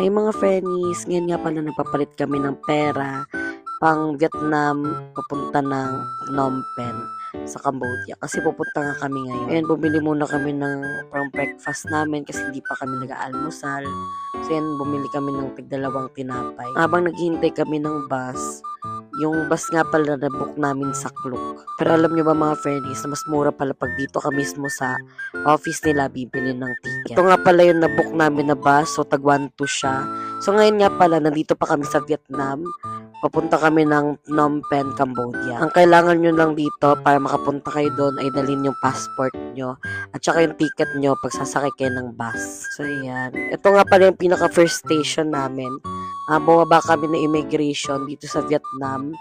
Hey mga friends, ngayon nga pala nagpapalit kami ng pera pang Vietnam papunta ng Phnom Penh sa Cambodia kasi pupunta nga kami ngayon. Ayan, bumili muna kami ng pang breakfast namin kasi hindi pa kami nag-aalmusal. So yan, bumili kami ng tigdalawang tinapay. Habang naghihintay kami ng bus, yung bus nga pala na book namin sa Klook. Pero alam nyo ba mga friends, na mas mura pala pag dito ka mismo sa office nila bibili ng ticket. Ito nga pala yung na-book namin na bus, so tag 1-2 siya. So ngayon nga pala, nandito pa kami sa Vietnam. Papunta kami ng Phnom Penh, Cambodia. Ang kailangan nyo lang dito para makapunta kayo doon ay dalhin yung passport nyo at saka yung ticket nyo pag sasakay kayo ng bus. So yan. Ito nga pala yung pinaka first station namin. Bumaba kami ng immigration dito sa Vietnam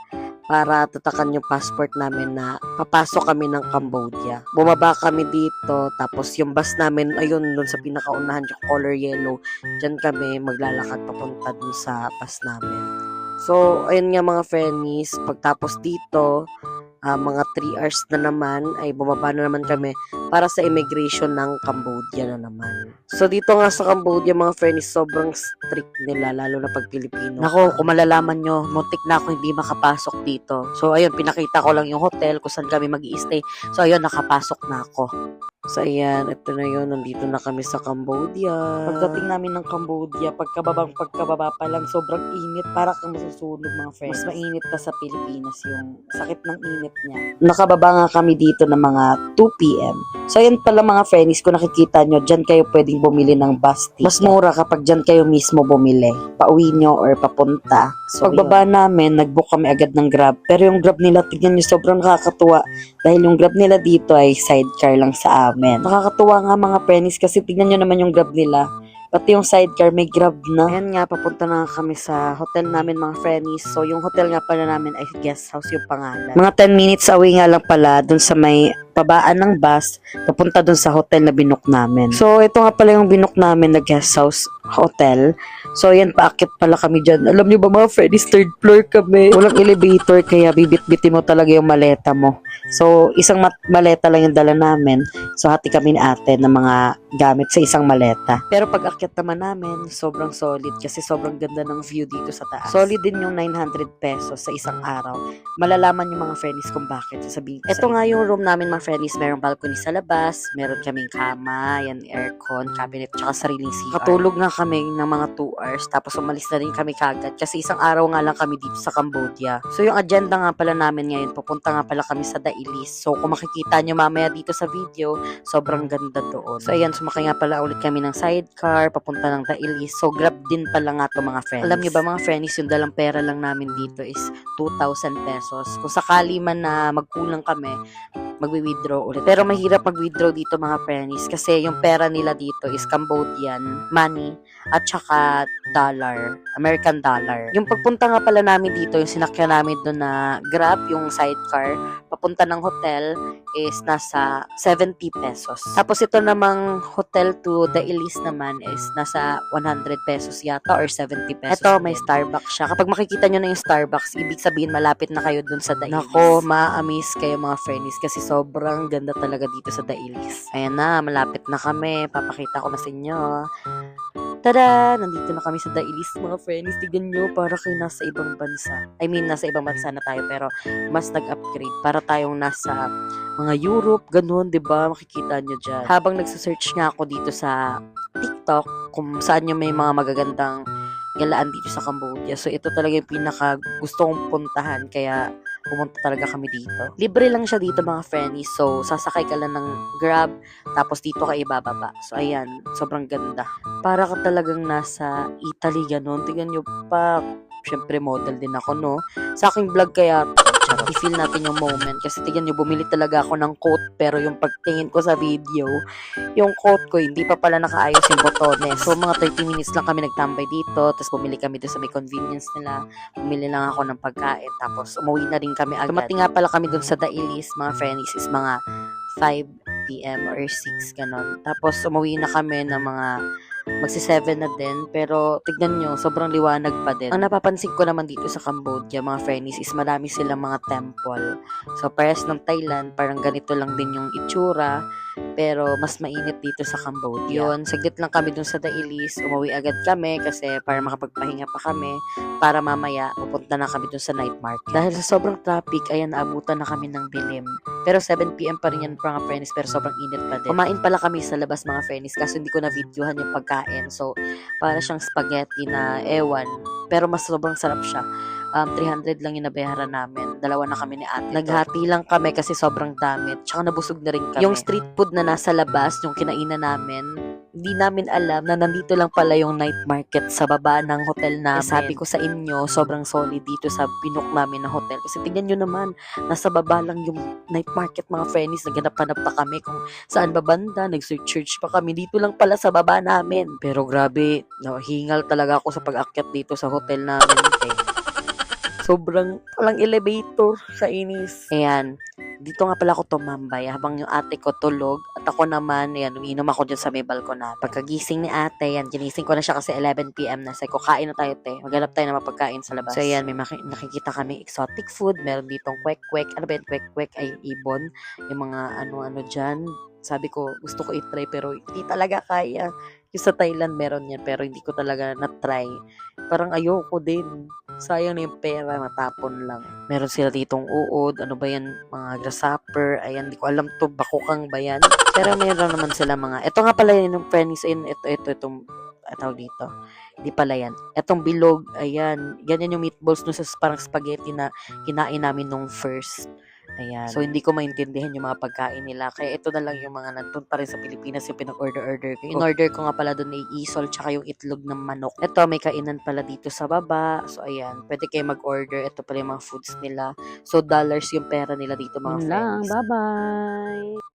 para tatakan yung passport namin na papasok kami ng Cambodia. Bumaba kami dito, tapos yung bus namin, ayun, dun sa pinakaunahan, yung color yellow, dyan kami maglalakad papunta dun sa bus namin. So, ayun nga mga friends, pagtapos dito, mga 3 hours na naman, ay bumaba na naman kami para sa immigration ng Cambodia na naman. So, dito nga sa Cambodia, mga friends, sobrang strict nila, lalo na pag Pilipino. Nako, kung malalaman nyo, muntik na ako hindi makapasok dito. So, ayun, pinakita ko lang yung hotel kung saan kami mag-i-stay. So, ayun, nakapasok na ako. So, ayan, ito na yun, nandito na kami sa Cambodia. Pagdating namin ng Cambodia, pagkababa pa lang, sobrang init, para kang masusunog mga friends. Mas mainit pa sa Pilipinas yung sakit ng init niya. Nakababa nga kami dito ng mga 2 p.m. So, ayan pala mga friends, kung nakikita nyo, dyan kayo pwedeng bumili ng bus ticket. Mas mura kapag dyan kayo mismo bumili, pauwi nyo or papunta. So, pagbaba namin, nag-book kami agad ng Grab. Pero yung Grab nila, tignan nyo, sobrang nakakatuwa. Dahil yung Grab nila dito ay sidecar lang sa amin. Nakakatuwa nga mga friends kasi tignan nyo naman yung Grab nila. Pati yung sidecar may Grab na. Ayan nga, papunta na kami sa hotel namin mga friends. So yung hotel nga pala namin ay guest house yung pangalan. Mga 10 minutes away nga lang pala dun sa may pabaan ng bus, papunta dun sa hotel na binook namin. So ito nga pala yung binook namin na guest house hotel. So yan, paakit pala kami dyan. Alam nyo ba mga friends, 3rd floor kami. Walang elevator kaya bibit-bitin mo talaga yung maleta mo. So isang maleta lang yung dala namin. So hati kami ni ate ng mga gamit sa isang maleta. Pero pag akyat naman namin, sobrang solid kasi sobrang ganda ng view dito sa taas. Solid din yung 900 pesos sa isang araw. Malalaman yung mga friends kung bakit. Sasabihin ko ito nga yung room namin mga friends. Merong balcony sa labas, meron kaming kama, yan aircon, cabinet, tsaka sariling CR. Katulog nga kami ng mga 2 hours, tapos umalis na rin kami kagad kasi isang araw nga lang kami dito sa Cambodia. So yung agenda nga pala namin ngayon, pupunta nga pala kami sa Dailis. So kung makikita nyo mamaya dito sa video, sobrang ganda doon. So ayan, sumakay nga pala ulit kami ng sidecar, papunta ng Dailis. So Grab din pala nga to mga friends. Alam nyo ba mga friends, yung dalang pera lang namin dito is 2,000 pesos. Kung sakali man na magkulang kami, magwi-withdraw ulit. Pero mahirap mag-withdraw dito mga friends kasi yung pera nila dito is Cambodian money at saka dollar, American dollar. Yung pagpunta nga pala namin dito, yung sinakyan namin doon na Grab, yung sidecar, papunta ng hotel is nasa 70 pesos. Tapos ito namang hotel to the Elise naman is nasa 100 pesos yata or 70 pesos. Ito may Starbucks siya. Kapag makikita nyo na yung Starbucks, ibig sabihin malapit na kayo dun sa The Elise. Nako, ma-amaze kayo mga friends kasi sobrang ganda talaga dito sa The Elise. Ayan na, malapit na kami. Papakita ko na sa inyo. Tada! Nandito na kami sa The Elise mga friends. Tignan nyo, para kayo nasa ibang bansa. I mean, nasa ibang bansa na tayo pero mas nag-upgrade. Para tayong nasa mga Europe, ganun, diba? Makikita nyo dyan. Habang nagsasearch nga ako dito sa TikTok kung saan yung may mga magagandang galaan dito sa Cambodia. So, ito talaga yung pinaka gusto kong puntahan. Kaya, pumunta talaga kami dito. Libre lang siya dito mga friends. So, sasakay ka lang ng Grab. Tapos, dito ka ibababa. So, ayan. Sobrang ganda. Para ka talagang nasa Italy, ganun. Tingnan nyo pa. Siyempre, model din ako, no? Sa aking vlog kaya, i-feel natin yung moment. Kasi tignan nyo, bumili talaga ako ng coat. Pero yung pagtingin ko sa video, yung coat ko, hindi pa pala nakaayos yung botones. So, mga 30 minutes lang kami nagtambay dito. Tapos, bumili kami doon sa may convenience nila. Bumili lang ako ng pagkain. Tapos, umuwi na rin kami agad. Dumating nga pala kami doon sa Dailis, mga friends, is mga 5 p.m. or 6, ganon. Tapos, umuwi na kami ng mga magsi-7 na din, pero tignan nyo, sobrang liwanag pa din. Ang napapansin ko naman dito sa Cambodia, mga friends, is marami silang mga temple. So, pares ng Thailand, parang ganito lang din yung itsura. pero mas mainit dito sa Cambodia. Yun, saglit lang kami dun sa Dailis, umuwi agad kami kasi para makapagpahinga pa kami para mamaya pupunta na kami dun sa night market. Dahil sa sobrang traffic, ayan, naabutan na kami ng dilim. Pero 7 p.m. pa rin yan mga friends, pero sobrang init pa din. Kumain pala kami sa labas mga friends, kaso hindi ko na videohan yung pagkain. So, para siyang spaghetti na ewan, pero mas sobrang sarap siya. 300 lang yung nabayaran namin. Dalawa na kami ni ate. Naghati lang kami kasi sobrang dami. Tsaka nabusog na rin kami. Yung street food na nasa labas, yung kinainan namin, hindi namin alam na nandito lang pala yung night market sa baba ng hotel namin. Sabi ko sa inyo, sobrang solid dito sa binook namin na hotel. Kasi tingnan nyo naman, nasa baba lang yung night market mga friends. Naghanap-hanap pa kami kung saan ba banda. Nag-search pa kami. Dito lang pala sa baba namin. Pero grabe, nahingal talaga ako sa pag-akyat dito sa hotel namin. Sobrang palang elevator sa inis. Ayan. Dito nga pala ako tumambay habang yung ate ko tulog at ako naman, ayan, umiinom ako dyan sa may balkon na. Pagkagising ni ate, ayan, ginising ko na siya kasi 11 p.m. na. Sabi ko, kain na tayo, te. Maghanap tayo ng mapagkain sa labas. So, ayan, may nakikita kami exotic food. Meron ditong kwek-kwek. Ano ba yung kwek-kwek? Ay, ibon. Yung mga ano-ano dyan. Sabi ko, gusto ko i-try pero hindi talaga kaya. Yung sa Thailand meron yan pero hindi ko talaga na-try. Parang ayoko din. Sayang na yung pera, matapon lang. Meron sila ditong uod, ano ba yan, mga grasshopper, ayan, di ko alam to, bakukang ba yan? Pero meron naman sila mga, eto nga pala yun, yung friends, itong, tawag dito, hindi pala yan. Etong bilog, ayan, ganyan yung meatballs no sa parang spaghetti na kinain namin nung first. Ayan. So, hindi ko maintindihan yung mga pagkain nila. Kaya ito na lang yung mga nandun pa rin sa Pilipinas yung pinag-order ko. In-order ko nga pala doon ay isol tsaka yung itlog ng manok. Ito, may kainan pala dito sa baba. So, ayan. Pwede kayo mag-order. Ito pala yung mga foods nila. So, dollars yung pera nila dito mga friends. Bye-bye!